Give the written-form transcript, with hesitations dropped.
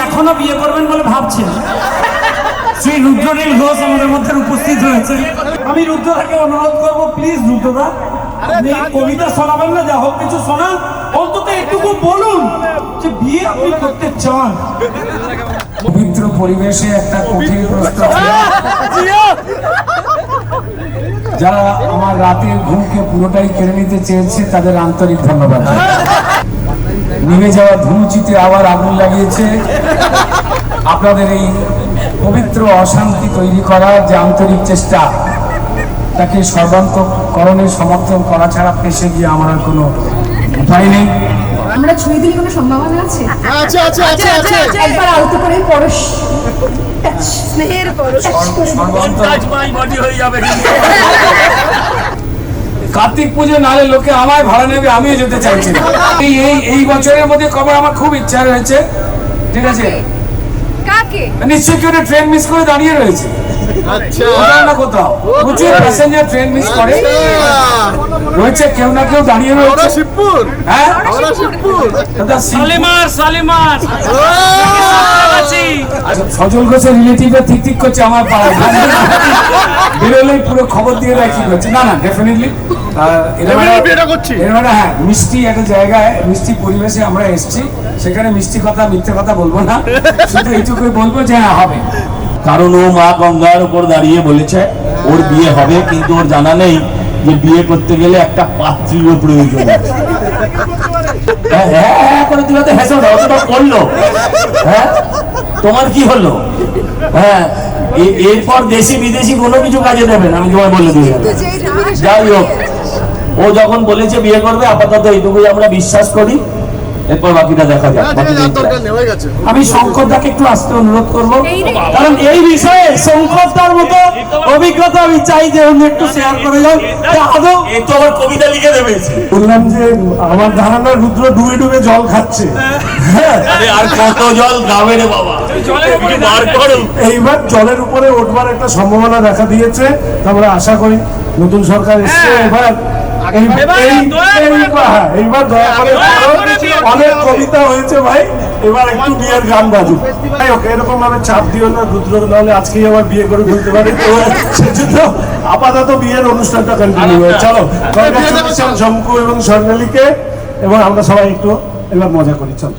এখনো বিয়ে করবেন বলে ভাবছেন। শ্রী রুদ্রনীল ঘোষ আমাদের মধ্যে উপস্থিত হয়েছে। আমি রুদ্রদাকে অনুরোধ করবো, প্লিজ রুদ্রদা আপনি কবিতা শোনাবেন না, যা হোক কিছু শোনান, অন্তত এটুকু বলুন যে বিয়ে আপনি করতে চান। পবিত্র পরিবেশে একটা কঠিন প্রশ্ন, যারা আমার রাতের ঘুমকে পুরোটাই কেড়ে নিতে চেয়েছে তাদের আন্তরিক ধন্যবাদ। নিভে যাওয়া ধুনুচিতে আবার আগুন লাগিয়েছে। আপনাদের এই পবিত্র অশান্তি তৈরি করার যে আন্তরিক চেষ্টা, তাকে সর্বান্তকরণের সমর্থন করা ছাড়া পেশে গিয়ে আমার আর কোনো উপায় নেই। আমরা ছুঁয়ে দিলে কোনো সম্ভাবনা আছে? একবার আলতো করে পরশ, স্নেহের পরশ। কার্তিক পুজো নালে লোকে আমায় ভাড়া নেবে, আমিও যেতে চাইছি না। এই বছরের মধ্যে কবে আমার খুব ইচ্ছা রয়েছে, ঠিক আছে? নিশ্চয়ই কেউ ট্রেন মিস করে দাঁড়িয়ে রয়েছে, কোথাও না কোথাও প্রচুর প্যাসেঞ্জার ট্রেন মিস করে রয়েছে, কেউ না কেউ দাঁড়িয়ে রয়েছে। হ্যাঁ, সজল ঘোষের রিলেটিভরা ঠিক ঠিক করছে আমার পাড়ায়, বেরোলেই পুরো খবর দিয়ে দেয় কি করছে। না না, ডেফিনেটলি হ্যাঁ, মিষ্টি একটা জায়গায়, মিষ্টি পরিবেশে আমরা এসেছি, সেখানে মিষ্টি কথা মিথ্যে কথা বলবো না, শুধু এইটুকুই বলবো যে হ্যাঁ হবে। কারণ ও মা গঙ্গার উপর দাঁড়িয়ে বলেছে ওর বিয়ে হবে, কিন্তু ওর জানা নেই যে বিয়ে করতে গেলে একটা পাত্রীরও প্রয়োজন আছে। হ্যাঁ করে দিল তো, হেসে অতটা করলো। হ্যাঁ, তোমার কি হলো? হ্যাঁ, এরপর দেশি বিদেশি কোনো কিছু কাজে দেবেন, আমি তোমায় বলে দিই। যাই হোক, ও যখন বলেছে বিয়ে করবে, আপাতত এইটুকুই আমরা বিশ্বাস করি, এরপর বাকিটা দেখা যাক। আমি শঙ্করদাকে একটু আসতে অনুরোধ করবো, কারণ এই বিষয়ে শঙ্করদার মতো অভিজ্ঞতা আমি চাই যে উনি একটু শেয়ার করে যান। আদৌ একটু আমার কবিতা লিখে দেবে। বললাম যে আমার ধারণা রুদ্র ডুবে ডুবে জল খাচ্ছে। আর কত জল গাবে রে বাবা, এইবার জলের উপরে উঠবার একটা সম্ভাবনা দেখা দিয়েছে। আমরা আশা করি নতুন সরকার এসছে, এবার এইবার দয়া করে, অনেক কবিতা হয়েছে ভাই, এবার একটু বিয়ের গান বাজুক। যাই হোক, এরকম ভাবে চাপ দিও না রুদ্র, নাহলে আজকেই আবার বিয়ে করে ফেলতে পারে। সেজন্য আপাতত বিয়ের অনুষ্ঠানটা কন্টিনিউ হয়। চলো, কংগ্রাচুলেশন শঙ্কু এবং স্বর্ণালীকে, এবং আমরা সবাই একটু এবার মজা করি। চলো।